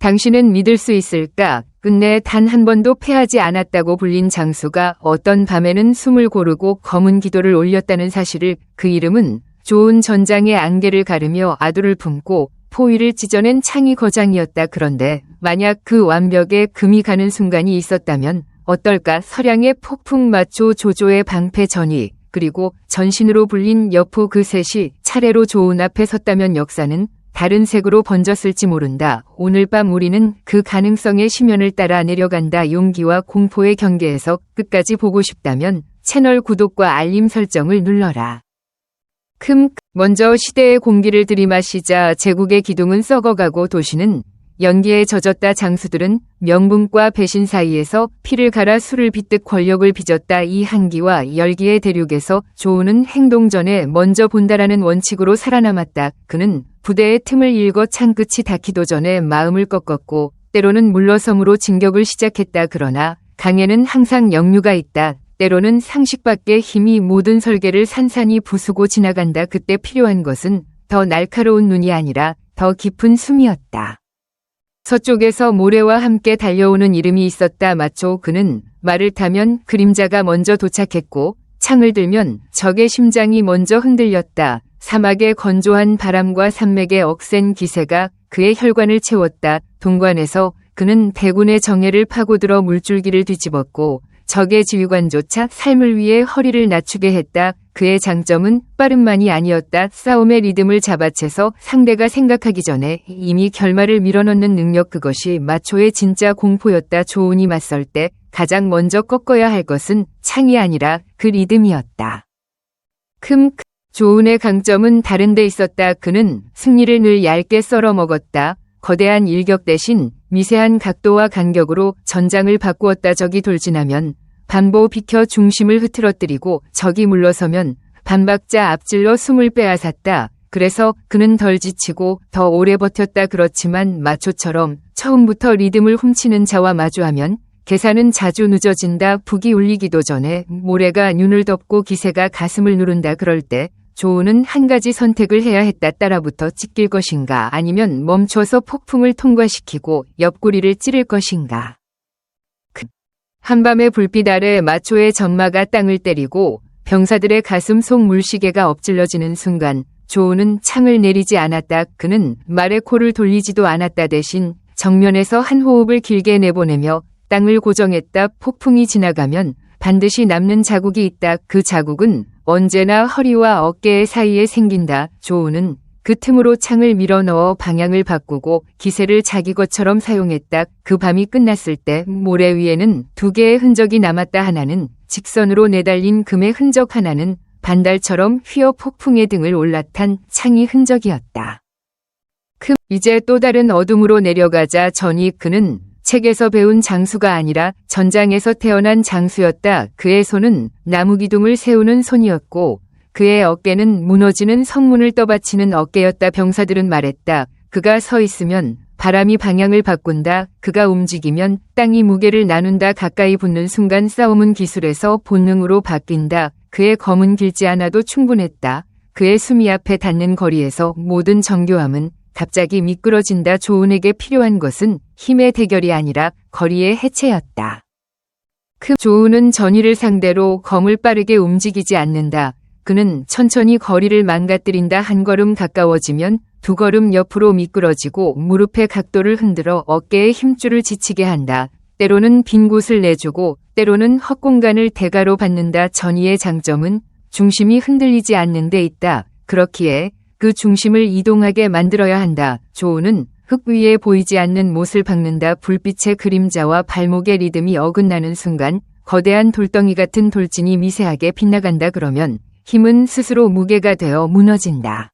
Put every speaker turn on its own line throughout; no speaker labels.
당신은 믿을 수 있을까? 끝내 단 한 번도 패하지 않았다고 불린 장수가 어떤 밤에는 숨을 고르고 검은 기도를 올렸다는 사실을 그 이름은 좋은 전장의 안개를 가르며 아두를 품고 포위를 찢어낸 창의 거장이었다. 그런데 만약 그 완벽에 금이 가는 순간이 있었다면 어떨까? 서량의 폭풍 마초 조조의 방패 전위 그리고 전신으로 불린 여포 그 셋이 차례로 조은 앞에 섰다면 역사는 다른 색으로 번졌을지 모른다. 오늘 밤 우리는 그 가능성의 심연을 따라 내려간다. 용기와 공포의 경계에서 끝까지 보고 싶다면 채널 구독과 알림 설정을 눌러라. 먼저 시대의 공기를 들이마시자 제국의 기둥은 썩어가고 도시는 연기에 젖었다. 장수들은 명분과 배신 사이에서 피를 갈아 술을 빚듯 권력을 빚었다. 이 한기와 열기의 대륙에서 조은은 행동 전에 먼저 본다라는 원칙으로 살아남았다. 그는 부대의 틈을 읽어 창끝이 닿기도 전에 마음을 꺾었고 때로는 물러섬으로 진격을 시작했다. 그러나 강에는 항상 역류가 있다. 때로는 상식 밖의 힘이 모든 설계를 산산이 부수고 지나간다. 그때 필요한 것은 더 날카로운 눈이 아니라 더 깊은 숨이었다. 서쪽에서 모래와 함께 달려오는 이름이 있었다. 마초. 그는 말을 타면 그림자가 먼저 도착했고 창을 들면 적의 심장이 먼저 흔들렸다. 사막의 건조한 바람과 산맥의 억센 기세가 그의 혈관을 채웠다. 동관에서 그는 대군의 정예를 파고들어 물줄기를 뒤집었고 적의 지휘관조차 삶을 위해 허리를 낮추게 했다. 그의 장점은 빠름만이 아니었다. 싸움의 리듬을 잡아채서 상대가 생각하기 전에 이미 결말을 밀어넣는 능력. 그것이 마초의 진짜 공포였다. 조은이 맞설 때 가장 먼저 꺾어야 할 것은 창이 아니라 그 리듬이었다. 조은의 강점은 다른 데 있었다. 그는 승리를 늘 얇게 썰어 먹었다. 거대한 일격 대신 미세한 각도와 간격으로 전장을 바꾸었다. 적이 돌진하면 반보 비켜 중심을 흐트러뜨리고 적이 물러서면 반박자 앞질러 숨을 빼앗았다. 그래서 그는 덜 지치고 더 오래 버텼다. 그렇지만 마초처럼 처음부터 리듬을 훔치는 자와 마주하면 계산은 자주 늦어진다. 북이 울리기도 전에 모래가 눈을 덮고 기세가 가슴을 누른다. 그럴 때 조은은 한 가지 선택을 해야 했다. 따라붙어 찢길 것인가 아니면 멈춰서 폭풍을 통과시키고 옆구리를 찌를 것인가. 한밤의 불빛 아래 마초의 전마가 땅을 때리고 병사들의 가슴 속 물시계가 엎질러지는 순간 조은은 창을 내리지 않았다. 그는 말에 코를 돌리지도 않았다. 대신 정면에서 한 호흡을 길게 내보내며 땅을 고정했다. 폭풍이 지나가면 반드시 남는 자국이 있다. 그 자국은 언제나 허리와 어깨 사이에 생긴다. 조은은 그 틈으로 창을 밀어넣어 방향을 바꾸고 기세를 자기 것처럼 사용했다. 그 밤이 끝났을 때 모래 위에는 두 개의 흔적이 남았다. 하나는 직선으로 내달린 금의 흔적, 하나는 반달처럼 휘어 폭풍의 등을 올라탄 창의 흔적이었다. 이제 또 다른 어둠으로 내려가자 전이 그는 책에서 배운 장수가 아니라 전장에서 태어난 장수였다. 그의 손은 나무 기둥을 세우는 손이었고 그의 어깨는 무너지는 성문을 떠받치는 어깨였다. 병사들은 말했다. 그가 서 있으면 바람이 방향을 바꾼다. 그가 움직이면 땅이 무게를 나눈다. 가까이 붙는 순간 싸움은 기술에서 본능으로 바뀐다. 그의 검은 길지 않아도 충분했다. 그의 수미 앞에 닿는 거리에서 모든 정교함은 갑자기 미끄러진다. 조은에게 필요한 것은 힘의 대결이 아니라 거리의 해체였다. 조은은 전위를 상대로 검을 빠르게 움직이지 않는다. 그는 천천히 거리를 망가뜨린다. 한 걸음 가까워지면 두 걸음 옆으로 미끄러지고 무릎의 각도를 흔들어 어깨의 힘줄을 지치게 한다. 때로는 빈 곳을 내주고 때로는 헛공간을 대가로 받는다. 전위의 장점은 중심이 흔들리지 않는 데 있다. 그렇기에 그 중심을 이동하게 만들어야 한다. 조은은 흙 위에 보이지 않는 못을 박는다. 불빛의 그림자와 발목의 리듬이 어긋나는 순간 거대한 돌덩이 같은 돌진이 미세하게 빗나간다. 그러면 힘은 스스로 무게가 되어 무너진다.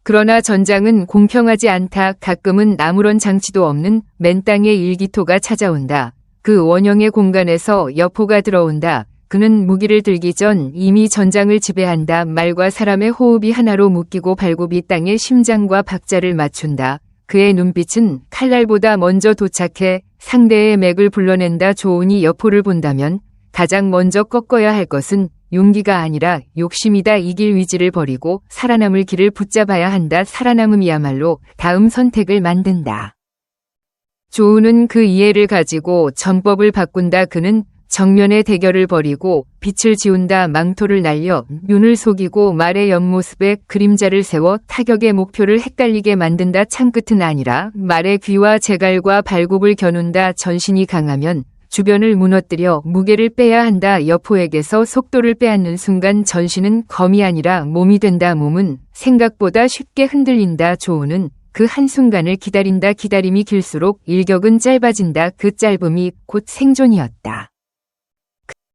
그러나 전장은 공평하지 않다. 가끔은 아무런 장치도 없는 맨 땅의 일기토가 찾아온다. 그 원형의 공간에서 여포가 들어온다. 그는 무기를 들기 전 이미 전장을 지배한다. 말과 사람의 호흡이 하나로 묶이고 발굽이 땅의 심장과 박자를 맞춘다. 그의 눈빛은 칼날보다 먼저 도착해 상대의 맥을 불러낸다. 조은이 여포를 본다면 가장 먼저 꺾어야 할 것은 용기가 아니라 욕심이다. 이길 위지를 버리고 살아남을 길을 붙잡아야 한다. 살아남음이야말로 다음 선택을 만든다. 조우는 그 이해를 가지고 전법을 바꾼다. 그는 정면의 대결을 벌이고 빛을 지운다. 망토를 날려 윤을 속이고 말의 옆모습에 그림자를 세워 타격의 목표를 헷갈리게 만든다. 창끝은 아니라 말의 귀와 제갈과 발굽을 겨눈다. 전신이 강하면 주변을 무너뜨려 무게를 빼야 한다. 여포에게서 속도를 빼앗는 순간 전신은 검이 아니라 몸이 된다. 몸은 생각보다 쉽게 흔들린다. 조우는 그 한순간을 기다린다. 기다림이 길수록 일격은 짧아진다. 그 짧음이 곧 생존이었다.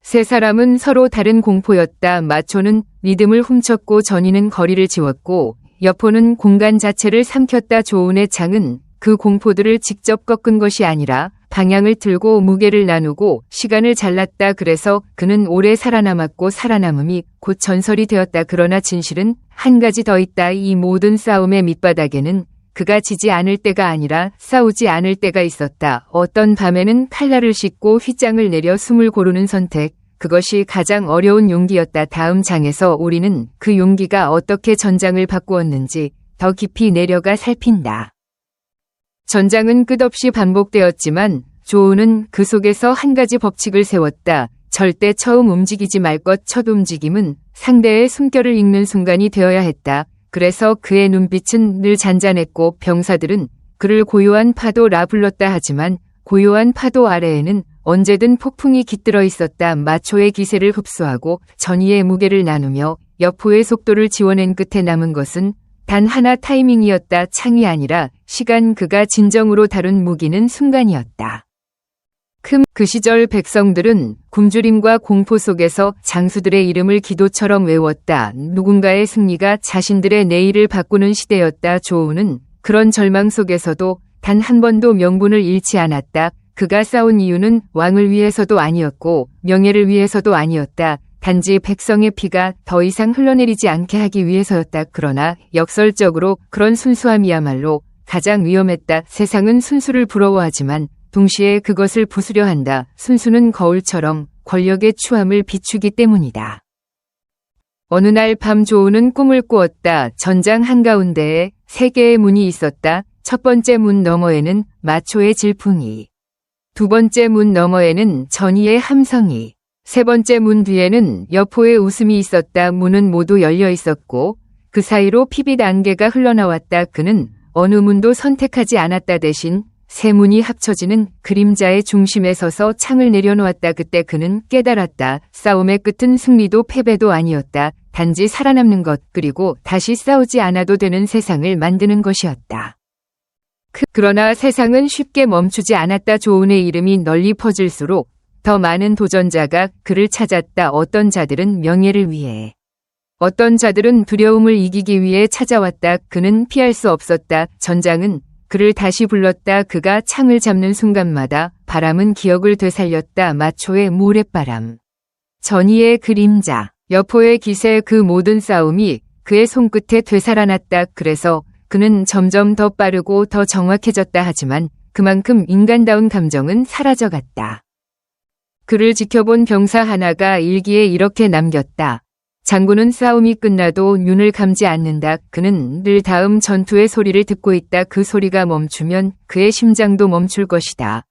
세 사람은 서로 다른 공포였다. 마초는 리듬을 훔쳤고 전이는 거리를 지웠고 여포는 공간 자체를 삼켰다. 조운의 창은 그 공포들을 직접 꺾은 것이 아니라 방향을 틀고 무게를 나누고 시간을 잘랐다. 그래서 그는 오래 살아남았고 살아남음이 곧 전설이 되었다. 그러나 진실은 한 가지 더 있다. 이 모든 싸움의 밑바닥에는 그가 지지 않을 때가 아니라 싸우지 않을 때가 있었다. 어떤 밤에는 칼날을 씻고 휘장을 내려 숨을 고르는 선택. 그것이 가장 어려운 용기였다. 다음 장에서 우리는 그 용기가 어떻게 전장을 바꾸었는지 더 깊이 내려가 살핀다. 전장은 끝없이 반복되었지만 조우는 그 속에서 한 가지 법칙을 세웠다. 절대 처음 움직이지 말 것. 첫 움직임은 상대의 숨결을 읽는 순간이 되어야 했다. 그래서 그의 눈빛은 늘 잔잔했고 병사들은 그를 고요한 파도라 불렀다. 하지만 고요한 파도 아래에는 언제든 폭풍이 깃들어 있었다. 마초의 기세를 흡수하고 전이의 무게를 나누며 여포의 속도를 지워낸 끝에 남은 것은 단 하나 타이밍이었다. 창이 아니라 시간. 그가 진정으로 다룬 무기는 순간이었다. 그 시절 백성들은 굶주림과 공포 속에서 장수들의 이름을 기도처럼 외웠다. 누군가의 승리가 자신들의 내일을 바꾸는 시대였다. 조우는 그런 절망 속에서도 단 한 번도 명분을 잃지 않았다. 그가 싸운 이유는 왕을 위해서도 아니었고 명예를 위해서도 아니었다. 단지 백성의 피가 더 이상 흘러내리지 않게 하기 위해서였다. 그러나 역설적으로 그런 순수함이야말로 가장 위험했다. 세상은 순수를 부러워하지만 동시에 그것을 부수려 한다. 순수는 거울처럼 권력의 추함을 비추기 때문이다. 어느 날 밤 조우는 꿈을 꾸었다. 전장 한가운데에 3개의 문이 있었다. 첫 번째 문 너머에는 마초의 질풍이, 두 번째 문 너머에는 전이의 함성이, 세 번째 문 뒤에는 여포의 웃음이 있었다. 문은 모두 열려 있었고 그 사이로 피빛 안개가 흘러나왔다. 그는 어느 문도 선택하지 않았다. 대신 세 문이 합쳐지는 그림자의 중심에 서서 창을 내려놓았다. 그때 그는 깨달았다. 싸움의 끝은 승리도 패배도 아니었다. 단지 살아남는 것, 그리고 다시 싸우지 않아도 되는 세상을 만드는 것이었다. 그러나 세상은 쉽게 멈추지 않았다. 조운의 이름이 널리 퍼질수록 더 많은 도전자가 그를 찾았다. 어떤 자들은 명예를 위해, 어떤 자들은 두려움을 이기기 위해 찾아왔다. 그는 피할 수 없었다. 전장은 그를 다시 불렀다. 그가 창을 잡는 순간마다 바람은 기억을 되살렸다. 마초의 모래바람, 전이의 그림자, 여포의 기세, 그 모든 싸움이 그의 손끝에 되살아났다. 그래서 그는 점점 더 빠르고 더 정확해졌다. 하지만 그만큼 인간다운 감정은 사라져갔다. 그를 지켜본 병사 하나가 일기에 이렇게 남겼다. 장군은 싸움이 끝나도 눈을 감지 않는다. 그는 늘 다음 전투의 소리를 듣고 있다. 그 소리가 멈추면 그의 심장도 멈출 것이다.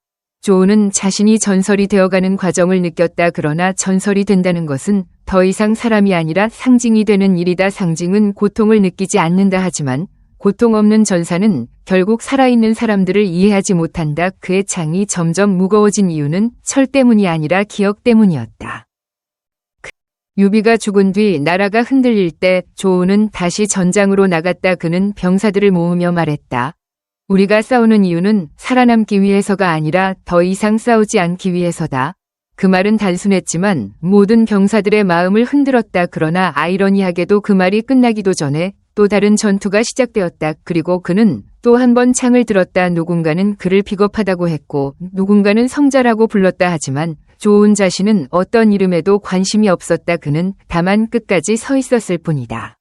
조우는 자신이 전설이 되어가는 과정을 느꼈다. 그러나 전설이 된다는 것은 더 이상 사람이 아니라 상징이 되는 일이다. 상징은 고통을 느끼지 않는다. 하지만 고통 없는 전사는 결국 살아있는 사람들을 이해하지 못한다. 그의 창이 점점 무거워진 이유는 철 때문이 아니라 기억 때문이었다. 유비가 죽은 뒤 나라가 흔들릴 때 조우는 다시 전장으로 나갔다. 그는 병사들을 모으며 말했다. 우리가 싸우는 이유는 살아남기 위해서가 아니라 더 이상 싸우지 않기 위해서다. 그 말은 단순했지만 모든 병사들의 마음을 흔들었다. 그러나 아이러니하게도 그 말이 끝나기도 전에 또 다른 전투가 시작되었다. 그리고 그는 또 한 번 창을 들었다. 누군가는 그를 비겁하다고 했고 누군가는 성자라고 불렀다. 하지만 조운 자신은 어떤 이름에도 관심이 없었다. 그는 다만 끝까지 서 있었을 뿐이다.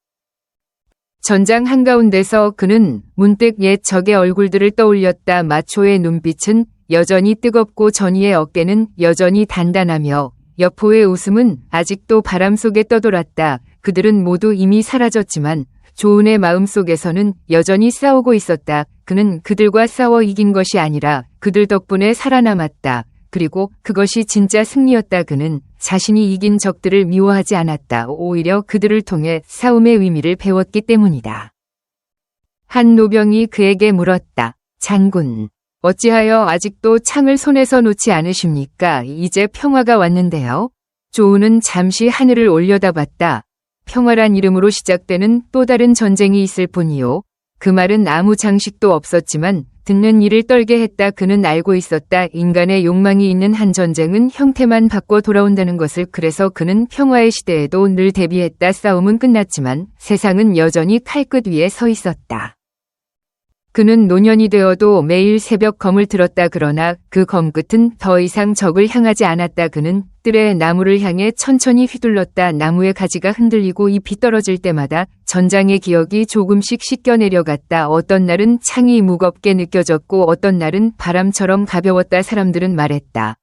전장 한가운데서 그는 문득 옛 적의 얼굴들을 떠올렸다. 마초의 눈빛은 여전히 뜨겁고 전이의 어깨는 여전히 단단하며 여포의 웃음은 아직도 바람 속에 떠돌았다. 그들은 모두 이미 사라졌지만 조운의 마음속에서는 여전히 싸우고 있었다. 그는 그들과 싸워 이긴 것이 아니라 그들 덕분에 살아남았다. 그리고 그것이 진짜 승리였다. 그는 자신이 이긴 적들을 미워하지 않았다. 오히려 그들을 통해 싸움의 의미를 배웠기 때문이다. 한 노병이 그에게 물었다. 장군, 어찌하여 아직도 창을 손에서 놓지 않으십니까? 이제 평화가 왔는데요. 조우는 잠시 하늘을 올려다봤다. 평화란 이름으로 시작되는 또 다른 전쟁이 있을 뿐이요. 그 말은 아무 장식도 없었지만 듣는 이를 떨게 했다. 그는 알고 있었다. 인간의 욕망이 있는 한 전쟁은 형태만 바꿔 돌아온다는 것을. 그래서 그는 평화의 시대에도 늘 대비했다. 싸움은 끝났지만 세상은 여전히 칼끝 위에 서 있었다. 그는 노년이 되어도 매일 새벽 검을 들었다. 그러나 그 검 끝은 더 이상 적을 향하지 않았다. 그는 뜰에 나무를 향해 천천히 휘둘렀다. 나무의 가지가 흔들리고 잎이 떨어질 때마다 전장의 기억이 조금씩 씻겨 내려갔다. 어떤 날은 창이 무겁게 느껴졌고 어떤 날은 바람처럼 가벼웠다. 사람들은 말했다.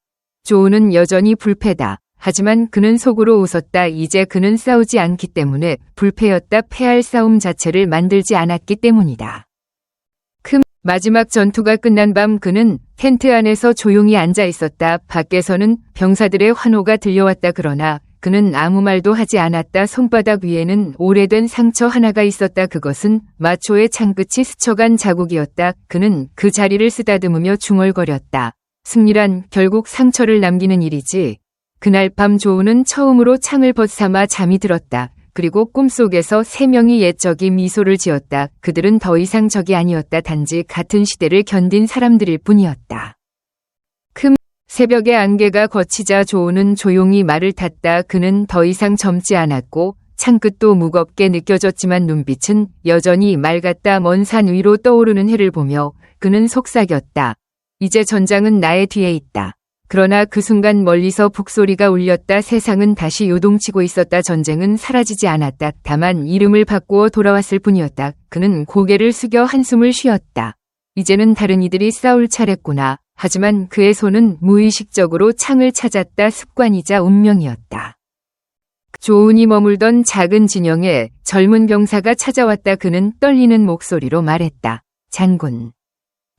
조우는 여전히 불패다. 하지만 그는 속으로 웃었다. 이제 그는 싸우지 않기 때문에 불패였다. 패할 싸움 자체를 만들지 않았기 때문이다. 마지막 전투가 끝난 밤 그는 텐트 안에서 조용히 앉아 있었다. 밖에서는 병사들의 환호가 들려왔다. 그러나 그는 아무 말도 하지 않았다. 손바닥 위에는 오래된 상처 하나가 있었다. 그것은 마초의 창끝이 스쳐간 자국이었다. 그는 그 자리를 쓰다듬으며 중얼거렸다. 승리란 결국 상처를 남기는 일이지. 그날 밤 조우는 처음으로 창을 벗삼아 잠이 들었다. 그리고 꿈속에서 세 명이 옛적이 미소를 지었다. 그들은 더 이상 적이 아니었다. 단지 같은 시대를 견딘 사람들일 뿐이었다. 새벽의 안개가 걷히자 조우는 조용히 말을 탔다. 그는 더 이상 젊지 않았고 창끝도 무겁게 느껴졌지만 눈빛은 여전히 맑았다. 먼 산 위로 떠오르는 해를 보며 그는 속삭였다. 이제 전장은 나의 뒤에 있다. 그러나 그 순간 멀리서 북소리가 울렸다. 세상은 다시 요동치고 있었다. 전쟁은 사라지지 않았다. 다만 이름을 바꾸어 돌아왔을 뿐이었다. 그는 고개를 숙여 한숨을 쉬었다. 이제는 다른 이들이 싸울 차례구나. 하지만 그의 손은 무의식적으로 창을 찾았다. 습관이자 운명이었다. 조운이 머물던 작은 진영에 젊은 병사가 찾아왔다. 그는 떨리는 목소리로 말했다. 장군.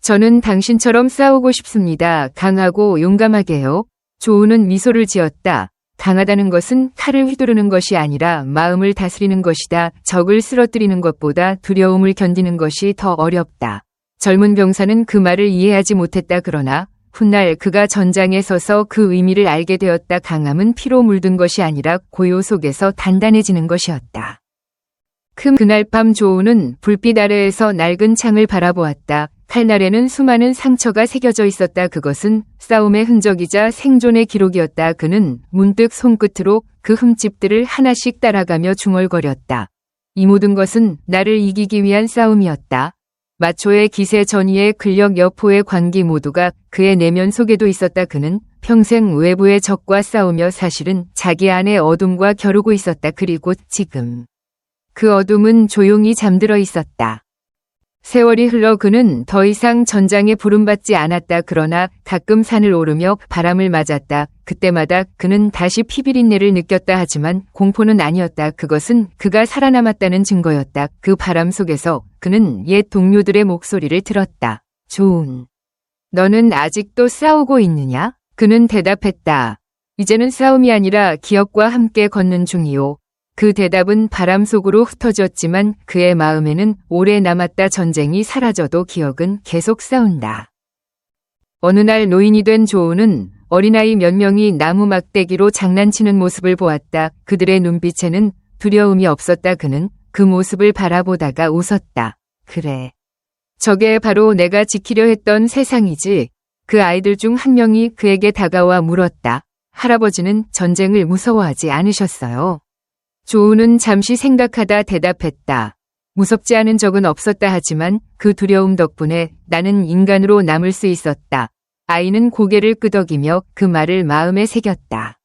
저는 당신처럼 싸우고 싶습니다. 강하고 용감하게요. 조우는 미소를 지었다. 강하다는 것은 칼을 휘두르는 것이 아니라 마음을 다스리는 것이다. 적을 쓰러뜨리는 것보다 두려움을 견디는 것이 더 어렵다. 젊은 병사는 그 말을 이해하지 못했다. 그러나 훗날 그가 전장에 서서 그 의미를 알게 되었다. 강함은 피로 물든 것이 아니라 고요 속에서 단단해지는 것이었다. 그날 밤 조우는 불빛 아래에서 낡은 창을 바라보았다. 칼날에는 수많은 상처가 새겨져 있었다. 그것은 싸움의 흔적이자 생존의 기록이었다. 그는 문득 손끝으로 그 흠집들을 하나씩 따라가며 중얼거렸다. 이 모든 것은 나를 이기기 위한 싸움이었다. 마초의 기세 전위의 근력 여포의 관기 모두가 그의 내면 속에도 있었다. 그는 평생 외부의 적과 싸우며 사실은 자기 안의 어둠과 겨루고 있었다. 그리고 지금 그 어둠은 조용히 잠들어 있었다. 세월이 흘러 그는 더 이상 전장에 부름받지 않았다. 그러나 가끔 산을 오르며 바람을 맞았다. 그때마다 그는 다시 피비린내를 느꼈다. 하지만 공포는 아니었다. 그것은 그가 살아남았다는 증거였다. 그 바람 속에서 그는 옛 동료들의 목소리를 들었다. 조운, 너는 아직도 싸우고 있느냐? 그는 대답했다. 이제는 싸움이 아니라 기억과 함께 걷는 중이요. 그 대답은 바람 속으로 흩어졌지만 그의 마음에는 오래 남았다. 전쟁이 사라져도 기억은 계속 싸운다. 어느 날 노인이 된 조우는 어린아이 몇 명이 나무 막대기로 장난치는 모습을 보았다. 그들의 눈빛에는 두려움이 없었다. 그는 그 모습을 바라보다가 웃었다. 그래. 저게 바로 내가 지키려 했던 세상이지. 그 아이들 중 한 명이 그에게 다가와 물었다. 할아버지는 전쟁을 무서워하지 않으셨어요? 조우는 잠시 생각하다 대답했다. 무섭지 않은 적은 없었다. 하지만 그 두려움 덕분에 나는 인간으로 남을 수 있었다. 아이는 고개를 끄덕이며 그 말을 마음에 새겼다.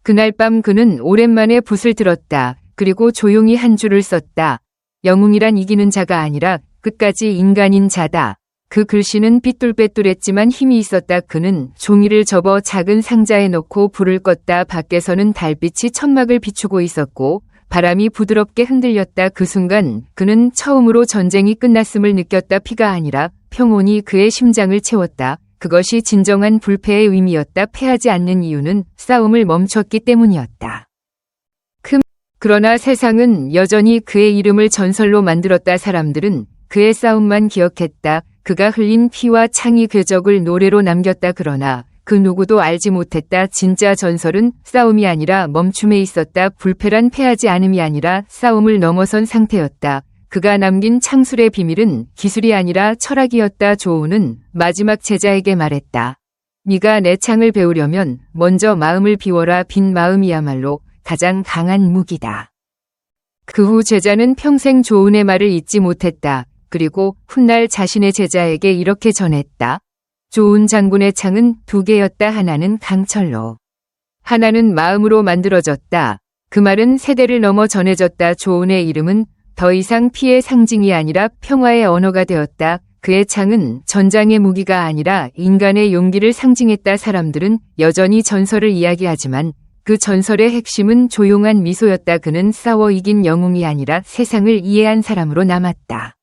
그날 밤 그는 오랜만에 붓을 들었다. 그리고 조용히 한 줄을 썼다. 영웅이란 이기는 자가 아니라 끝까지 인간인 자다. 그 글씨는 삐뚤빼뚤했지만 힘이 있었다. 그는 종이를 접어 작은 상자에 넣고 불을 껐다. 밖에서는 달빛이 천막을 비추고 있었고 바람이 부드럽게 흔들렸다. 그 순간 그는 처음으로 전쟁이 끝났음을 느꼈다. 피가 아니라 평온이 그의 심장을 채웠다. 그것이 진정한 불패의 의미였다. 패하지 않는 이유는 싸움을 멈췄기 때문이었다. 그러나 세상은 여전히 그의 이름을 전설로 만들었다. 사람들은 그의 싸움만 기억했다. 그가 흘린 피와 창의 궤적을 노래로 남겼다. 그러나 그 누구도 알지 못했다. 진짜 전설은 싸움이 아니라 멈춤에 있었다. 불패란 패하지 않음이 아니라 싸움을 넘어선 상태였다. 그가 남긴 창술의 비밀은 기술이 아니라 철학이었다. 조우는 마지막 제자에게 말했다. 네가 내 창을 배우려면 먼저 마음을 비워라. 빈 마음이야말로 가장 강한 무기다. 그 후 제자는 평생 조은의 말을 잊지 못했다. 그리고 훗날 자신의 제자에게 이렇게 전했다. 조은 장군의 창은 두 개였다. 하나는 강철로, 하나는 마음으로 만들어졌다. 그 말은 세대를 넘어 전해졌다. 조은의 이름은 더 이상 피의 상징이 아니라 평화의 언어가 되었다. 그의 창은 전장의 무기가 아니라 인간의 용기를 상징했다. 사람들은 여전히 전설을 이야기하지만 그 전설의 핵심은 조용한 미소였다. 그는 싸워 이긴 영웅이 아니라 세상을 이해한 사람으로 남았다.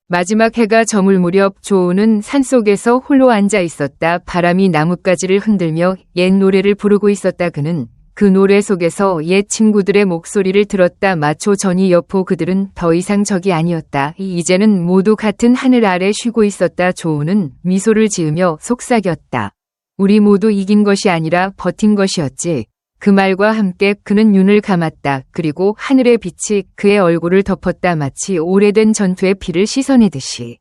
마지막 해가 저물 무렵 조우는 산속에서 홀로 앉아 있었다. 바람이 나뭇가지를 흔들며 옛 노래를 부르고 있었다. 그는 그 노래 속에서 옛 친구들의 목소리를 들었다. 마초 전이 여포 그들은 더 이상 적이 아니었다. 이제는 모두 같은 하늘 아래 쉬고 있었다. 조우는 미소를 지으며 속삭였다. 우리 모두 이긴 것이 아니라 버틴 것이었지. 그 말과 함께 그는 눈을 감았다. 그리고 하늘의 빛이 그의 얼굴을 덮었다. 마치 오래된 전투의 피를 씻어내듯이.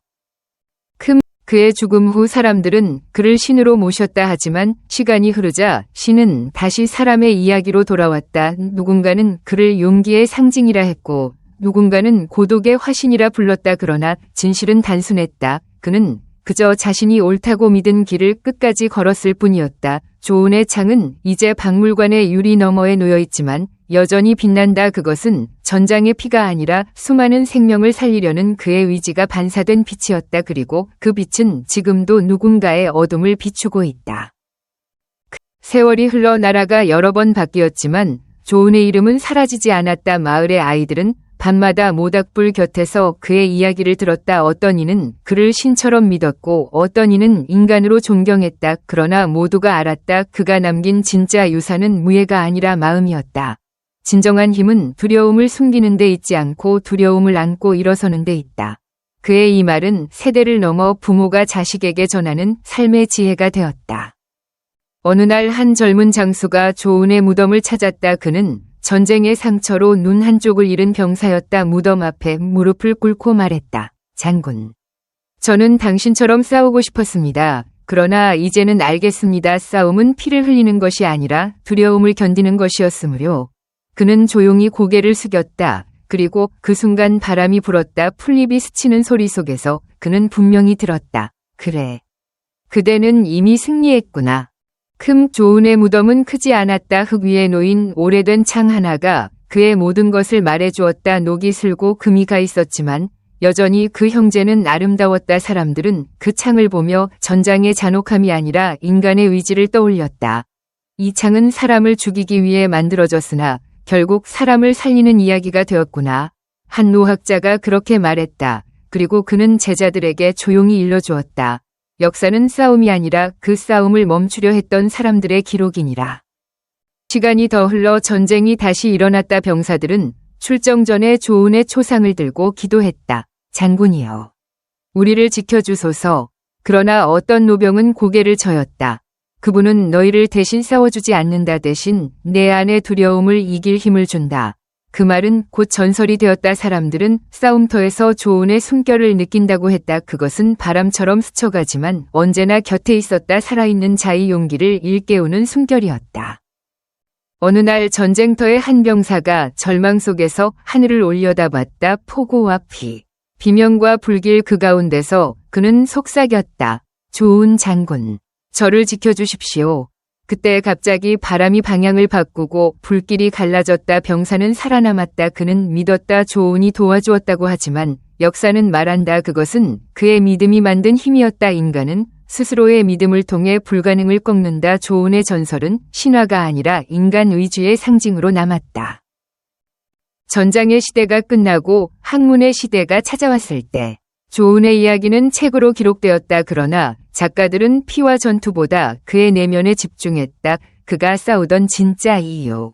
그의 죽음 후 사람들은 그를 신으로 모셨다. 하지만 시간이 흐르자 신은 다시 사람의 이야기로 돌아왔다. 누군가는 그를 용기의 상징이라 했고 누군가는 고독의 화신이라 불렀다. 그러나 진실은 단순했다. 그는 그저 자신이 옳다고 믿은 길을 끝까지 걸었을 뿐이었다. 조은의 창은 이제 박물관의 유리 너머에 놓여 있지만 여전히 빛난다. 그것은 전장의 피가 아니라 수많은 생명을 살리려는 그의 의지가 반사된 빛이었다. 그리고 그 빛은 지금도 누군가의 어둠을 비추고 있다. 세월이 흘러 나라가 여러 번 바뀌었지만 조은의 이름은 사라지지 않았다. 마을의 아이들은 밤마다 모닥불 곁에서 그의 이야기를 들었다. 어떤 이는 그를 신처럼 믿었고 어떤 이는 인간으로 존경했다. 그러나 모두가 알았다. 그가 남긴 진짜 유산은 무예가 아니라 마음이었다. 진정한 힘은 두려움을 숨기는 데 있지 않고 두려움을 안고 일어서는 데 있다. 그의 이 말은 세대를 넘어 부모가 자식에게 전하는 삶의 지혜가 되었다. 어느 날 한 젊은 장수가 조은의 무덤을 찾았다. 그는 전쟁의 상처로 눈 한쪽을 잃은 병사였다. 무덤 앞에 무릎을 꿇고 말했다. 장군. 저는 당신처럼 싸우고 싶었습니다. 그러나 이제는 알겠습니다. 싸움은 피를 흘리는 것이 아니라 두려움을 견디는 것이었으므로. 그는 조용히 고개를 숙였다. 그리고 그 순간 바람이 불었다. 풀잎이 스치는 소리 속에서 그는 분명히 들었다. 그래. 그대는 이미 승리했구나. 조은의 무덤은 크지 않았다. 흙 위에 놓인 오래된 창 하나가 그의 모든 것을 말해주었다. 녹이 슬고 금이 가 있었지만 여전히 그 형제는 아름다웠다. 사람들은 그 창을 보며 전장의 잔혹함이 아니라 인간의 의지를 떠올렸다. 이 창은 사람을 죽이기 위해 만들어졌으나 결국 사람을 살리는 이야기가 되었구나. 한 노학자가 그렇게 말했다. 그리고 그는 제자들에게 조용히 일러주었다. 역사는 싸움이 아니라 그 싸움을 멈추려 했던 사람들의 기록이니라. 시간이 더 흘러 전쟁이 다시 일어났다. 병사들은 출정 전에 조은의 초상을 들고 기도했다. 장군이여. 우리를 지켜주소서. 그러나 어떤 노병은 고개를 저었다. 그분은 너희를 대신 싸워주지 않는다. 대신 내 안의 두려움을 이길 힘을 준다. 그 말은 곧 전설이 되었다. 사람들은 싸움터에서 조은의 숨결을 느낀다고 했다. 그것은 바람처럼 스쳐가지만 언제나 곁에 있었다. 살아있는 자의 용기를 일깨우는 숨결이었다. 어느 날 전쟁터의 한 병사가 절망 속에서 하늘을 올려다봤다. 폭우와 피, 비명과 불길 그 가운데서 그는 속삭였다. 조은 장군, 저를 지켜주십시오. 그때 갑자기 바람이 방향을 바꾸고 불길이 갈라졌다. 병사는 살아남았다. 그는 믿었다. 조은이 도와주었다고 하지만 역사는 말한다. 그것은 그의 믿음이 만든 힘이었다. 인간은 스스로의 믿음을 통해 불가능을 꺾는다. 조은의 전설은 신화가 아니라 인간 의지의 상징으로 남았다. 전장의 시대가 끝나고 학문의 시대가 찾아왔을 때 조은의 이야기는 책으로 기록되었다. 그러나 작가들은 피와 전투보다 그의 내면에 집중했다. 그가 싸우던 진짜 이유.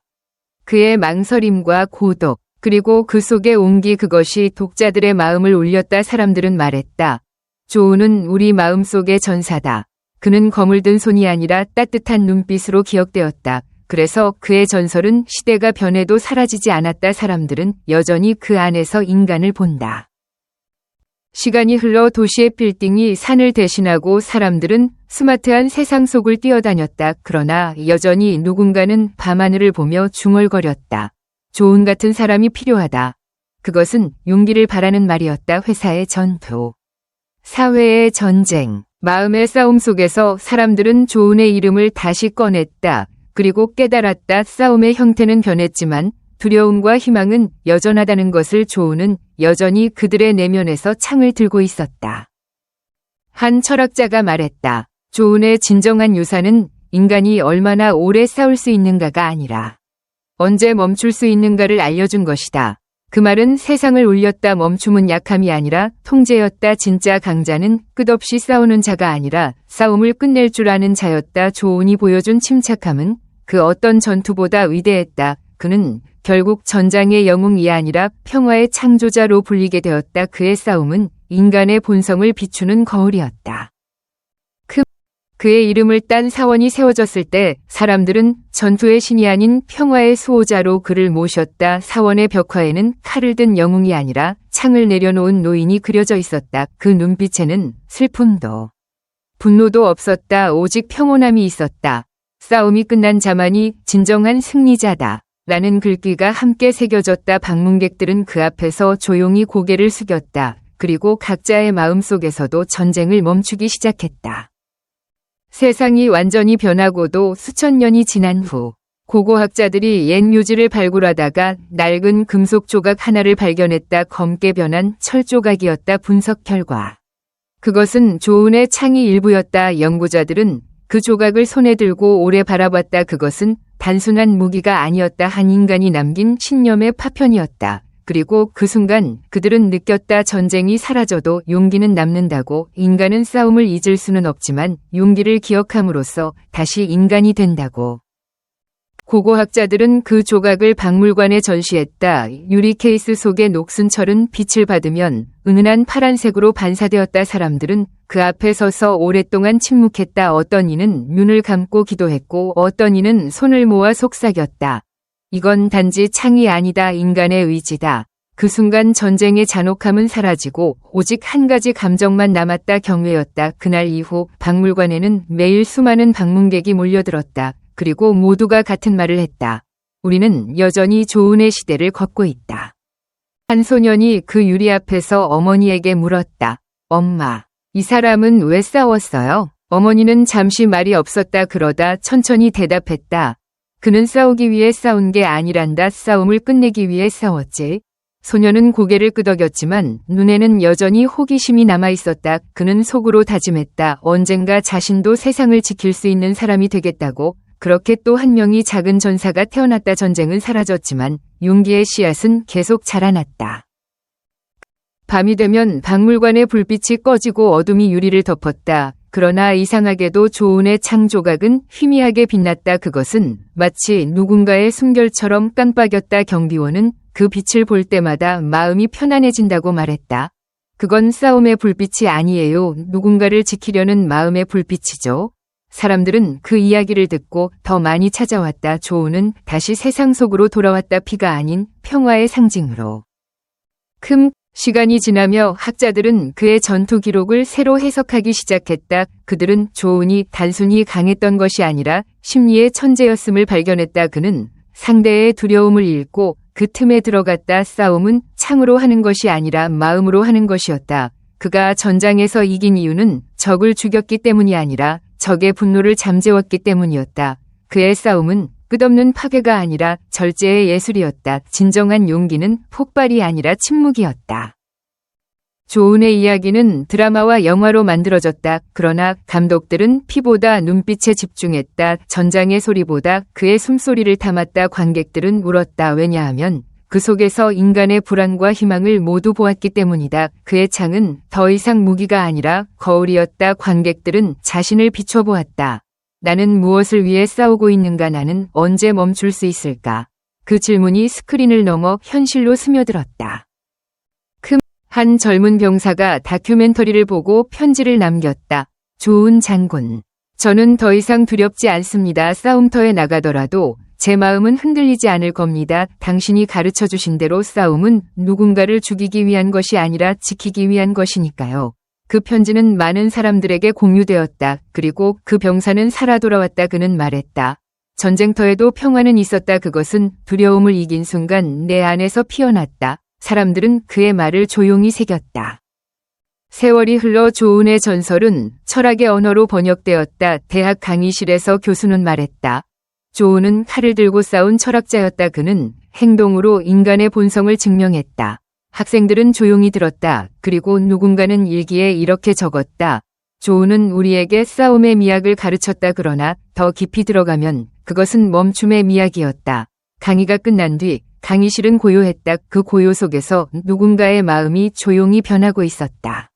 그의 망설임과 고독, 그리고 그 속의 온기, 그것이 독자들의 마음을 울렸다. 사람들은 말했다. 조은은 우리 마음속의 전사다. 그는 검을 든 손이 아니라 따뜻한 눈빛으로 기억되었다. 그래서 그의 전설은 시대가 변해도 사라지지 않았다. 사람들은 여전히 그 안에서 인간을 본다. 시간이 흘러 도시의 빌딩이 산을 대신하고 사람들은 스마트한 세상 속을 뛰어다녔다. 그러나 여전히 누군가는 밤하늘을 보며 중얼거렸다. 조은 같은 사람이 필요하다. 그것은 용기를 바라는 말이었다. 회사의 전투, 사회의 전쟁, 마음의 싸움 속에서 사람들은 조은의 이름을 다시 꺼냈다. 그리고 깨달았다. 싸움의 형태는 변했지만 두려움과 희망은 여전하다는 것을. 조은은 여전히 그들의 내면에서 창을 들고 있었다. 한 철학자가 말했다. 조은의 진정한 유산은 인간이 얼마나 오래 싸울 수 있는가가 아니라 언제 멈출 수 있는가를 알려준 것이다. 그 말은 세상을 울렸다. 멈춤은 약함이 아니라 통제였다. 진짜 강자는 끝없이 싸우는 자가 아니라 싸움을 끝낼 줄 아는 자였다. 조은이 보여준 침착함은 그 어떤 전투보다 위대했다. 그는 결국 전장의 영웅이 아니라 평화의 창조자로 불리게 되었다. 그의 싸움은 인간의 본성을 비추는 거울이었다. 그의 이름을 딴 사원이 세워졌을 때 사람들은 전투의 신이 아닌 평화의 수호자로 그를 모셨다. 사원의 벽화에는 칼을 든 영웅이 아니라 창을 내려놓은 노인이 그려져 있었다. 그 눈빛에는 슬픔도 분노도 없었다. 오직 평온함이 있었다. 싸움이 끝난 자만이 진정한 승리자다. 라는 글귀가 함께 새겨졌다. 방문객들은 그 앞에서 조용히 고개를 숙였다. 그리고 각자의 마음속에서도 전쟁을 멈추기 시작했다. 세상이 완전히 변하고도 수천 년이 지난 후 고고학자들이 옛 묘지를 발굴하다가 낡은 금속 조각 하나를 발견했다. 검게 변한 철 조각이었다. 분석 결과 그것은 조은의 창이 일부였다. 연구자들은 그 조각을 손에 들고 오래 바라봤다. 그것은 단순한 무기가 아니었다. 한 인간이 남긴 신념의 파편이었다. 그리고 그 순간 그들은 느꼈다. 전쟁이 사라져도 용기는 남는다고. 인간은 싸움을 잊을 수는 없지만 용기를 기억함으로써 다시 인간이 된다고. 고고학자들은 그 조각을 박물관에 전시했다. 유리 케이스 속의 녹슨 철은 빛을 받으면 은은한 파란색으로 반사되었다. 사람들은 그 앞에 서서 오랫동안 침묵했다. 어떤 이는 눈을 감고 기도했고 어떤 이는 손을 모아 속삭였다. 이건 단지 창이 아니다. 인간의 의지다. 그 순간 전쟁의 잔혹함은 사라지고 오직 한 가지 감정만 남았다. 경외였다. 그날 이후 박물관에는 매일 수많은 방문객이 몰려들었다. 그리고 모두가 같은 말을 했다. 우리는 여전히 조은의 시대를 걷고 있다. 한 소년이 그 유리 앞에서 어머니에게 물었다. 엄마, 이 사람은 왜 싸웠어요? 어머니는 잠시 말이 없었다. 그러다 천천히 대답했다. 그는 싸우기 위해 싸운 게 아니란다. 싸움을 끝내기 위해 싸웠지. 소년은 고개를 끄덕였지만 눈에는 여전히 호기심이 남아있었다. 그는 속으로 다짐했다. 언젠가 자신도 세상을 지킬 수 있는 사람이 되겠다고. 그렇게 또 한 명의 작은 전사가 태어났다. 전쟁은 사라졌지만 용기의 씨앗은 계속 자라났다. 밤이 되면 박물관의 불빛이 꺼지고 어둠이 유리를 덮었다. 그러나 이상하게도 조은의 창 조각은 희미하게 빛났다. 그것은 마치 누군가의 숨결처럼 깜빡였다. 경비원은 그 빛을 볼 때마다 마음이 편안해진다고 말했다. 그건 싸움의 불빛이 아니에요. 누군가를 지키려는 마음의 불빛이죠. 사람들은 그 이야기를 듣고 더 많이 찾아왔다. 조은은 다시 세상 속으로 돌아왔다. 피가 아닌 평화의 상징으로. 시간이 지나며 학자들은 그의 전투 기록을 새로 해석하기 시작했다. 그들은 조은이 단순히 강했던 것이 아니라 심리의 천재였음을 발견했다. 그는 상대의 두려움을 읽고 그 틈에 들어갔다. 싸움은 창으로 하는 것이 아니라 마음으로 하는 것이었다. 그가 전장에서 이긴 이유는 적을 죽였기 때문이 아니라 적의 분노를 잠재웠기 때문이었다. 그의 싸움은 끝없는 파괴가 아니라 절제의 예술이었다. 진정한 용기는 폭발이 아니라 침묵이었다. 조은의 이야기는 드라마와 영화로 만들어졌다. 그러나 감독들은 피보다 눈빛에 집중했다. 전장의 소리보다 그의 숨소리를 담았다. 관객들은 울었다. 왜냐하면 그 속에서 인간의 불안과 희망을 모두 보았기 때문이다. 그의 창은 더 이상 무기가 아니라 거울이었다. 관객들은 자신을 비춰보았다. 나는 무엇을 위해 싸우고 있는가? 나는 언제 멈출 수 있을까? 그 질문이 스크린을 넘어 현실로 스며들었다. 한 젊은 병사가 다큐멘터리를 보고 편지를 남겼다. 좋은 장군. 저는 더 이상 두렵지 않습니다. 싸움터에 나가더라도 제 마음은 흔들리지 않을 겁니다. 당신이 가르쳐 주신 대로 싸움은 누군가를 죽이기 위한 것이 아니라 지키기 위한 것이니까요. 그 편지는 많은 사람들에게 공유되었다. 그리고 그 병사는 살아 돌아왔다. 그는 말했다. 전쟁터에도 평화는 있었다. 그것은 두려움을 이긴 순간 내 안에서 피어났다. 사람들은 그의 말을 조용히 새겼다. 세월이 흘러 조은의 전설은 철학의 언어로 번역되었다. 대학 강의실에서 교수는 말했다. 조은은 칼을 들고 싸운 철학자였다. 그는 행동으로 인간의 본성을 증명했다. 학생들은 조용히 들었다. 그리고 누군가는 일기에 이렇게 적었다. 조은은 우리에게 싸움의 미학을 가르쳤다. 그러나 더 깊이 들어가면 그것은 멈춤의 미학이었다. 강의가 끝난 뒤 강의실은 고요했다. 그 고요 속에서 누군가의 마음이 조용히 변하고 있었다.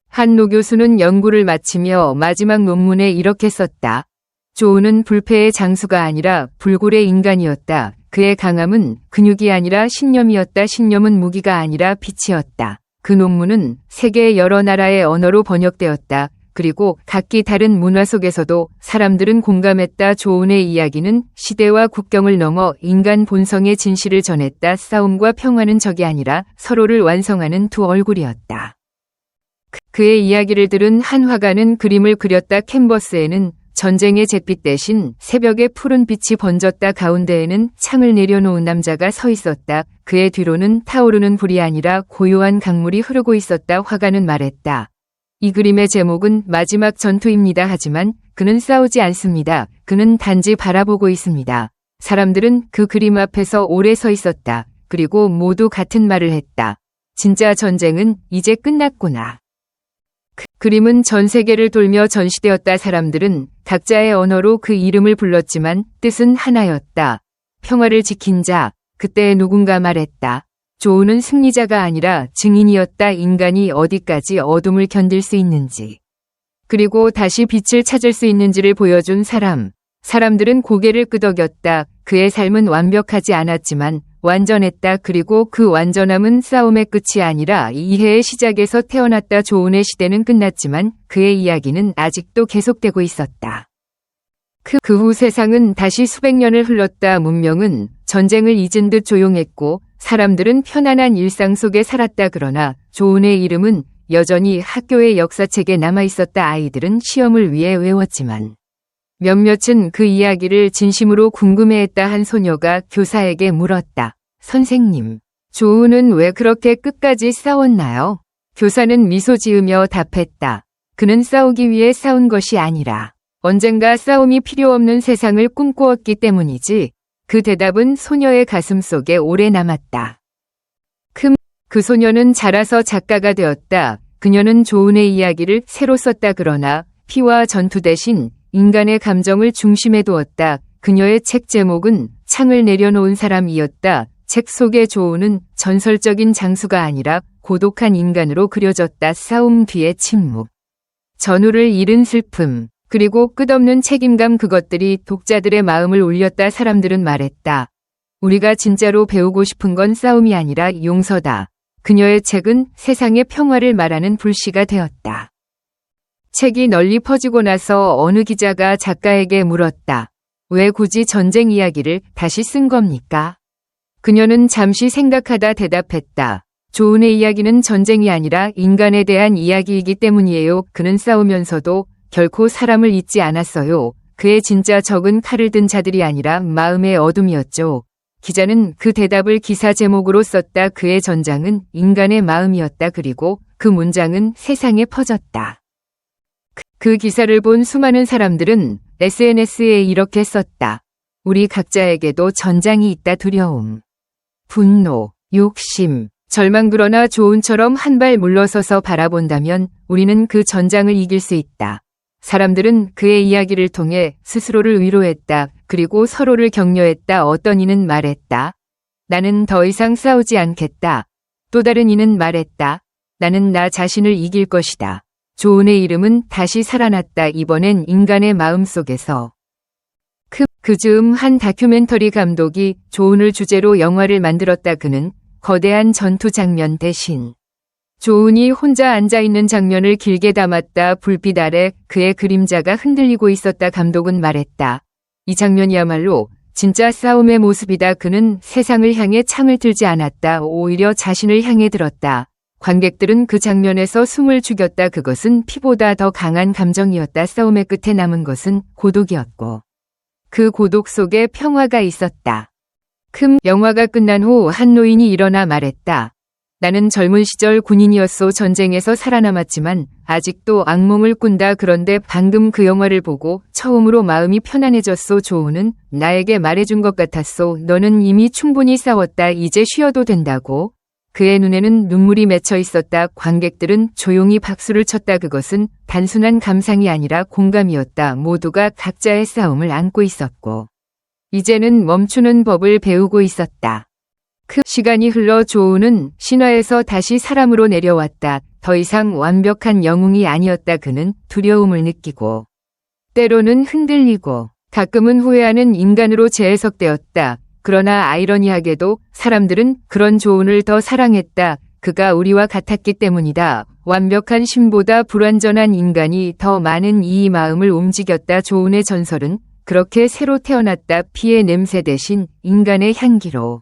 한노 교수는 연구를 마치며 마지막 논문에 이렇게 썼다. 조은은 불패의 장수가 아니라 불굴의 인간이었다. 그의 강함은 근육이 아니라 신념이었다. 신념은 무기가 아니라 빛이었다. 그 논문은 세계의 여러 나라의 언어로 번역되었다. 그리고 각기 다른 문화 속에서도 사람들은 공감했다. 조은의 이야기는 시대와 국경을 넘어 인간 본성의 진실을 전했다. 싸움과 평화는 적이 아니라 서로를 완성하는 두 얼굴이었다. 그의 이야기를 들은 한 화가는 그림을 그렸다. 캔버스에는 전쟁의 잿빛 대신 새벽의 푸른 빛이 번졌다. 가운데에는 창을 내려놓은 남자가 서 있었다. 그의 뒤로는 타오르는 불이 아니라 고요한 강물이 흐르고 있었다. 화가는 말했다. 이 그림의 제목은 마지막 전투입니다. 하지만 그는 싸우지 않습니다. 그는 단지 바라보고 있습니다. 사람들은 그 그림 앞에서 오래 서 있었다. 그리고 모두 같은 말을 했다. 진짜 전쟁은 이제 끝났구나. 그림은 전 세계를 돌며 전시되었다. 사람들은 각자의 언어로 그 이름을 불렀지만 뜻은 하나였다. 평화를 지킨 자. 그때 누군가 말했다. 조은은 승리자가 아니라 증인이었다. 인간이 어디까지 어둠을 견딜 수 있는지, 그리고 다시 빛을 찾을 수 있는지를 보여준 사람. 사람들은 고개를 끄덕였다. 그의 삶은 완벽하지 않았지만 완전했다. 그리고 그 완전함은 싸움의 끝이 아니라 이해의 시작에서 태어났다. 조은의 시대는 끝났지만 그의 이야기는 아직도 계속되고 있었다. 그 후 세상은 다시 수백 년을 흘렀다. 문명은 전쟁을 잊은 듯 조용했고 사람들은 편안한 일상 속에 살았다. 그러나 조은의 이름은 여전히 학교의 역사책에 남아있었다. 아이들은 시험을 위해 외웠지만 몇몇은 그 이야기를 진심으로 궁금해했다. 한 소녀가 교사에게 물었다. 선생님, 조은은 왜 그렇게 끝까지 싸웠나요? 교사는 미소 지으며 답했다. 그는 싸우기 위해 싸운 것이 아니라 언젠가 싸움이 필요 없는 세상을 꿈꾸었기 때문이지. 그 대답은 소녀의 가슴 속에 오래 남았다. 그 소녀는 자라서 작가가 되었다. 그녀는 조은의 이야기를 새로 썼다. 그러나 피와 전투 대신 인간의 감정을 중심에 두었다. 그녀의 책 제목은 창을 내려놓은 사람이었다. 책 속의 조은은 전설적인 장수가 아니라 고독한 인간으로 그려졌다. 싸움 뒤의 침묵, 전우를 잃은 슬픔, 그리고 끝없는 책임감, 그것들이 독자들의 마음을 울렸다. 사람들은 말했다. 우리가 진짜로 배우고 싶은 건 싸움이 아니라 용서다. 그녀의 책은 세상의 평화를 말하는 불씨가 되었다. 책이 널리 퍼지고 나서 어느 기자가 작가에게 물었다. 왜 굳이 전쟁 이야기를 다시 쓴 겁니까? 그녀는 잠시 생각하다 대답했다. 조은의 이야기는 전쟁이 아니라 인간에 대한 이야기이기 때문이에요. 그는 싸우면서도 결코 사람을 잊지 않았어요. 그의 진짜 적은 칼을 든 자들이 아니라 마음의 어둠이었죠. 기자는 그 대답을 기사 제목으로 썼다. 그의 전장은 인간의 마음이었다. 그리고 그 문장은 세상에 퍼졌다. 그 기사를 본 수많은 사람들은 SNS에 이렇게 썼다. 우리 각자에게도 전장이 있다. 두려움, 분노, 욕심, 절망. 그러나 조은처럼 한 발 물러서서 바라본다면 우리는 그 전장을 이길 수 있다. 사람들은 그의 이야기를 통해 스스로를 위로했다. 그리고 서로를 격려했다. 어떤 이는 말했다. 나는 더 이상 싸우지 않겠다. 또 다른 이는 말했다. 나는 나 자신을 이길 것이다. 조은의 이름은 다시 살아났다. 이번엔 인간의 마음속에서. 그 즈음 한 다큐멘터리 감독이 조은을 주제로 영화를 만들었다. 그는 거대한 전투 장면 대신 조은이 혼자 앉아있는 장면을 길게 담았다. 불빛 아래 그의 그림자가 흔들리고 있었다. 감독은 말했다. 이 장면이야말로 진짜 싸움의 모습이다. 그는 세상을 향해 창을 들지 않았다. 오히려 자신을 향해 들었다. 관객들은 그 장면에서 숨을 죽였다. 그것은 피보다 더 강한 감정이었다. 싸움의 끝에 남은 것은 고독이었고 그 고독 속에 평화가 있었다. 영화가 끝난 후 한 노인이 일어나 말했다. 나는 젊은 시절 군인이었소. 전쟁에서 살아남았지만 아직도 악몽을 꾼다. 그런데 방금 그 영화를 보고 처음으로 마음이 편안해졌소. 조은은 나에게 말해준 것 같았소. 너는 이미 충분히 싸웠다. 이제 쉬어도 된다고. 그의 눈에는 눈물이 맺혀 있었다. 관객들은 조용히 박수를 쳤다. 그것은 단순한 감상이 아니라 공감이었다. 모두가 각자의 싸움을 안고 있었고 이제는 멈추는 법을 배우고 있었다. 시간이 흘러 조은은 신화에서 다시 사람으로 내려왔다. 더 이상 완벽한 영웅이 아니었다. 그는 두려움을 느끼고 때로는 흔들리고 가끔은 후회하는 인간으로 재해석되었다. 그러나 아이러니하게도 사람들은 그런 조은을 더 사랑했다. 그가 우리와 같았기 때문이다. 완벽한 신보다 불완전한 인간이 더 많은 이 마음을 움직였다. 조은의 전설은 그렇게 새로 태어났다. 피의 냄새 대신 인간의 향기로.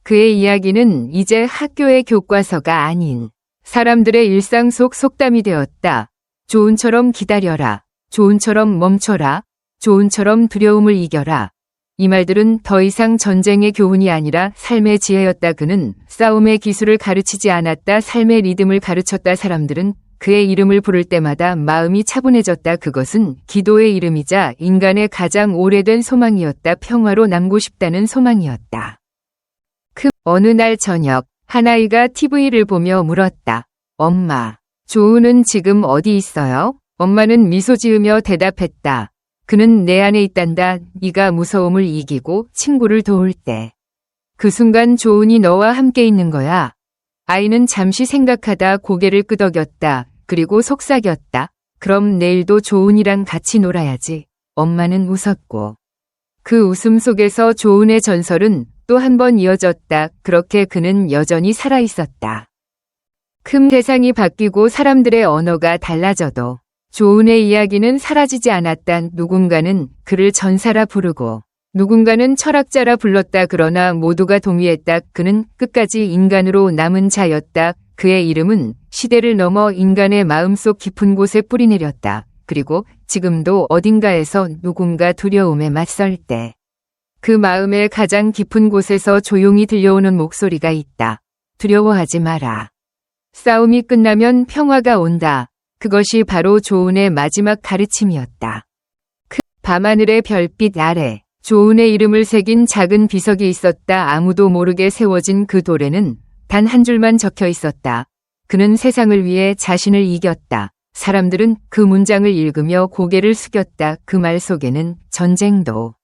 그의 이야기는 이제 학교의 교과서가 아닌 사람들의 일상 속 속담이 되었다. 조은처럼 기다려라. 조은처럼 멈춰라. 조은처럼 두려움을 이겨라. 이 말들은 더 이상 전쟁의 교훈이 아니라 삶의 지혜였다. 그는 싸움의 기술을 가르치지 않았다. 삶의 리듬을 가르쳤다. 사람들은 그의 이름을 부를 때마다 마음이 차분해졌다. 그것은 기도의 이름이자 인간의 가장 오래된 소망이었다. 평화로 남고 싶다는 소망이었다. 어느 날 저녁 한 아이가 TV를 보며 물었다. 엄마, 조은은 지금 어디 있어요? 엄마는 미소 지으며 대답했다. 그는 내 안에 있단다. 네가 무서움을 이기고 친구를 도울 때. 그 순간 조은이 너와 함께 있는 거야. 아이는 잠시 생각하다 고개를 끄덕였다. 그리고 속삭였다. 그럼 내일도 조은이랑 같이 놀아야지. 엄마는 웃었고. 그 웃음 속에서 조은의 전설은 또 한 번 이어졌다. 그렇게 그는 여전히 살아있었다. 세상이 바뀌고 사람들의 언어가 달라져도 조은의 이야기는 사라지지 않았다. 누군가는 그를 전사라 부르고 누군가는 철학자라 불렀다. 그러나 모두가 동의했다. 그는 끝까지 인간으로 남은 자였다. 그의 이름은 시대를 넘어 인간의 마음속 깊은 곳에 뿌리내렸다. 그리고 지금도 어딘가에서 누군가 두려움에 맞설 때 그 마음의 가장 깊은 곳에서 조용히 들려오는 목소리가 있다. 두려워하지 마라. 싸움이 끝나면 평화가 온다. 그것이 바로 조은의 마지막 가르침이었다. 밤하늘의 별빛 아래 조은의 이름을 새긴 작은 비석이 있었다. 아무도 모르게 세워진 그 돌에는 단 한 줄만 적혀 있었다. 그는 세상을 위해 자신을 이겼다. 사람들은 그 문장을 읽으며 고개를 숙였다. 그 말 속에는 전쟁도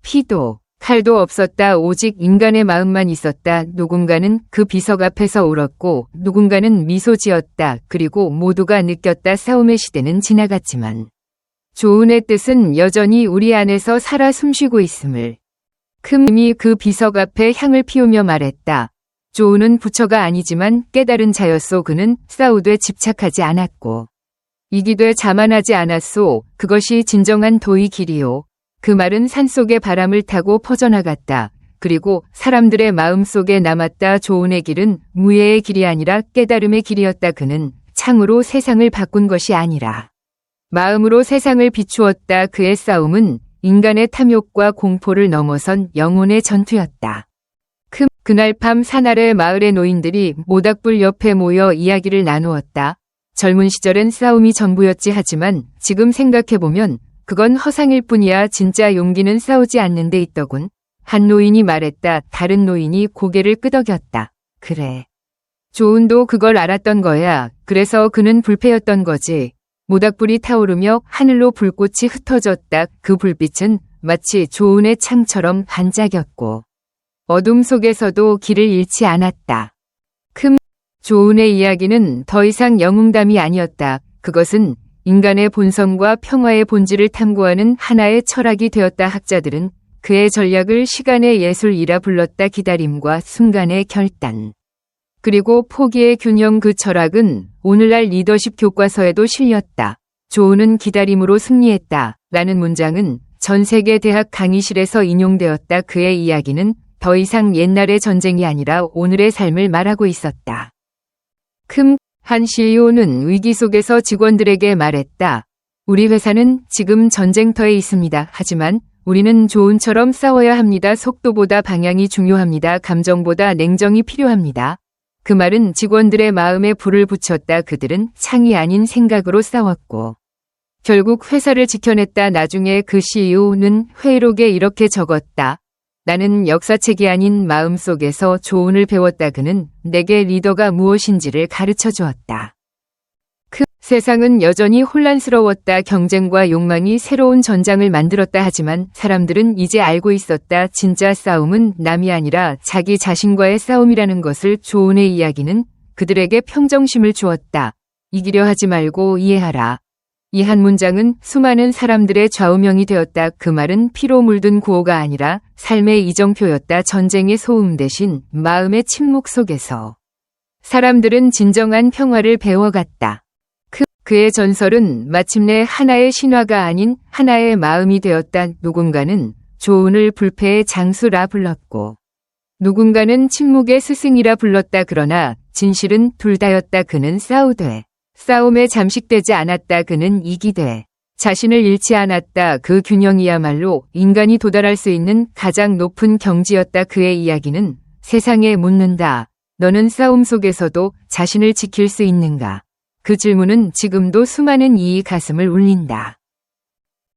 피도 칼도 없었다. 오직 인간의 마음만 있었다. 누군가는 그 비석 앞에서 울었고 누군가는 미소 지었다. 그리고 모두가 느꼈다. 싸움의 시대는 지나갔지만 조은의 뜻은 여전히 우리 안에서 살아 숨쉬고 있음을. 금이 그 비석 앞에 향을 피우며 말했다. 조은은 부처가 아니지만 깨달은 자였소. 그는 싸우되 집착하지 않았고 이기되 자만하지 않았소. 그것이 진정한 도의 길이요. 그 말은 산속의 바람을 타고 퍼져나갔다. 그리고 사람들의 마음속에 남았다. 조은의 길은 무예의 길이 아니라 깨달음의 길이었다. 그는 창으로 세상을 바꾼 것이 아니라 마음으로 세상을 비추었다. 그의 싸움은 인간의 탐욕과 공포를 넘어선 영혼의 전투였다. 그날 밤 산 아래 마을의 노인들이 모닥불 옆에 모여 이야기를 나누었다. 젊은 시절엔 싸움이 전부였지 하지만 지금 생각해보면 그건 허상일 뿐이야. 진짜 용기는 싸우지 않는 데 있더군. 한 노인이 말했다. 다른 노인이 고개를 끄덕였다. 그래. 조은도 그걸 알았던 거야. 그래서 그는 불패였던 거지. 모닥불이 타오르며 하늘로 불꽃이 흩어졌다. 그 불빛은 마치 조은의 창처럼 반짝였고 어둠 속에서도 길을 잃지 않았다. 조은의 이야기는 더 이상 영웅담이 아니었다. 그것은 인간의 본성과 평화의 본질을 탐구하는 하나의 철학이 되었다. 학자들은 그의 전략을 시간의 예술이라 불렀다. 기다림과 순간의 결단. 그리고 포기의 균형. 그 철학은 오늘날 리더십 교과서에도 실렸다. 조은은 기다림으로 승리했다. 라는 문장은 전 세계 대학 강의실에서 인용되었다. 그의 이야기는 더 이상 옛날의 전쟁이 아니라 오늘의 삶을 말하고 있었다. 한 CEO는 위기 속에서 직원들에게 말했다. 우리 회사는 지금 전쟁터에 있습니다. 하지만 우리는 조은처럼 싸워야 합니다. 속도보다 방향이 중요합니다. 감정보다 냉정이 필요합니다. 그 말은 직원들의 마음에 불을 붙였다. 그들은 창이 아닌 생각으로 싸웠고 결국 회사를 지켜냈다. 나중에 그 CEO는 회의록에 이렇게 적었다. 나는 역사책이 아닌 마음속에서 조언을 배웠다. 그는 내게 리더가 무엇인지를 가르쳐 주었다. 세상은 여전히 혼란스러웠다. 경쟁과 욕망이 새로운 전장을 만들었다. 하지만 사람들은 이제 알고 있었다. 진짜 싸움은 남이 아니라 자기 자신과의 싸움이라는 것을. 조언의 이야기는 그들에게 평정심을 주었다. 이기려 하지 말고 이해하라. 이 한 문장은 수많은 사람들의 좌우명이 되었다. 그 말은 피로 물든 구호가 아니라 삶의 이정표였다. 전쟁의 소음 대신 마음의 침묵 속에서 사람들은 진정한 평화를 배워갔다. 그의 전설은 마침내 하나의 신화가 아닌 하나의 마음이 되었다. 누군가는 조은을 불패의 장수라 불렀고 누군가는 침묵의 스승이라 불렀다. 그러나 진실은 둘 다였다. 그는 싸우되 싸움에 잠식되지 않았다. 그는 이기되 자신을 잃지 않았다. 그 균형이야말로 인간이 도달할 수 있는 가장 높은 경지였다. 그의 이야기는 세상에 묻는다. 너는 싸움 속에서도 자신을 지킬 수 있는가? 그 질문은 지금도 수많은 이의 가슴을 울린다.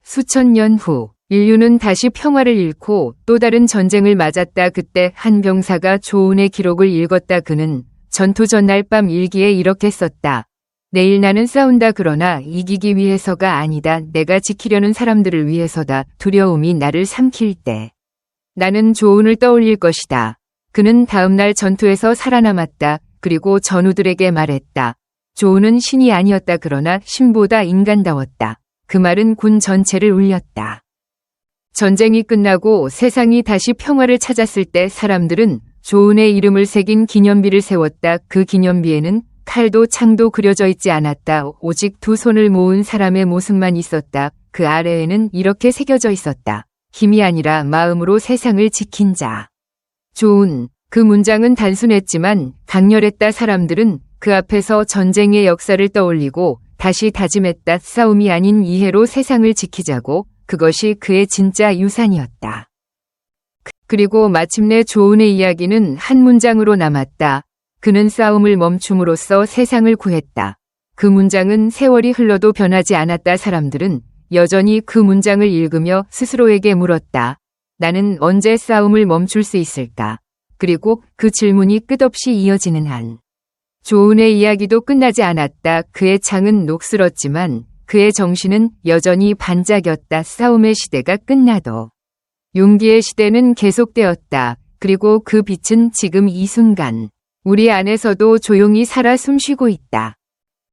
수천 년 후 인류는 다시 평화를 잃고 또 다른 전쟁을 맞았다. 그때 한 병사가 조은의 기록을 읽었다. 그는 전투 전날 밤 일기에 이렇게 썼다. 내일 나는 싸운다. 그러나 이기기 위해서가 아니다. 내가 지키려는 사람들을 위해서다. 두려움이 나를 삼킬 때 나는 조은을 떠올릴 것이다. 그는 다음날 전투에서 살아남았다. 그리고 전우들에게 말했다. 조은은 신이 아니었다. 그러나 신보다 인간다웠다. 그 말은 군 전체를 울렸다. 전쟁이 끝나고 세상이 다시 평화를 찾았을 때 사람들은 조은의 이름을 새긴 기념비를 세웠다. 그 기념비에는 칼도 창도 그려져 있지 않았다. 오직 두 손을 모은 사람의 모습만 있었다. 그 아래에는 이렇게 새겨져 있었다. 힘이 아니라 마음으로 세상을 지킨 자. 조은. 그 문장은 단순했지만 강렬했다. 사람들은 그 앞에서 전쟁의 역사를 떠올리고 다시 다짐했다. 싸움이 아닌 이해로 세상을 지키자고. 그것이 그의 진짜 유산이었다. 그리고 마침내 조은의 이야기는 한 문장으로 남았다. 그는 싸움을 멈춤으로써 세상을 구했다. 그 문장은 세월이 흘러도 변하지 않았다. 사람들은 여전히 그 문장을 읽으며 스스로에게 물었다. 나는 언제 싸움을 멈출 수 있을까? 그리고 그 질문이 끝없이 이어지는 한 조은의 이야기도 끝나지 않았다. 그의 창은 녹슬었지만 그의 정신은 여전히 반짝였다. 싸움의 시대가 끝나도 용기의 시대는 계속되었다. 그리고 그 빛은 지금 이 순간 우리 안에서도 조용히 살아 숨쉬고 있다.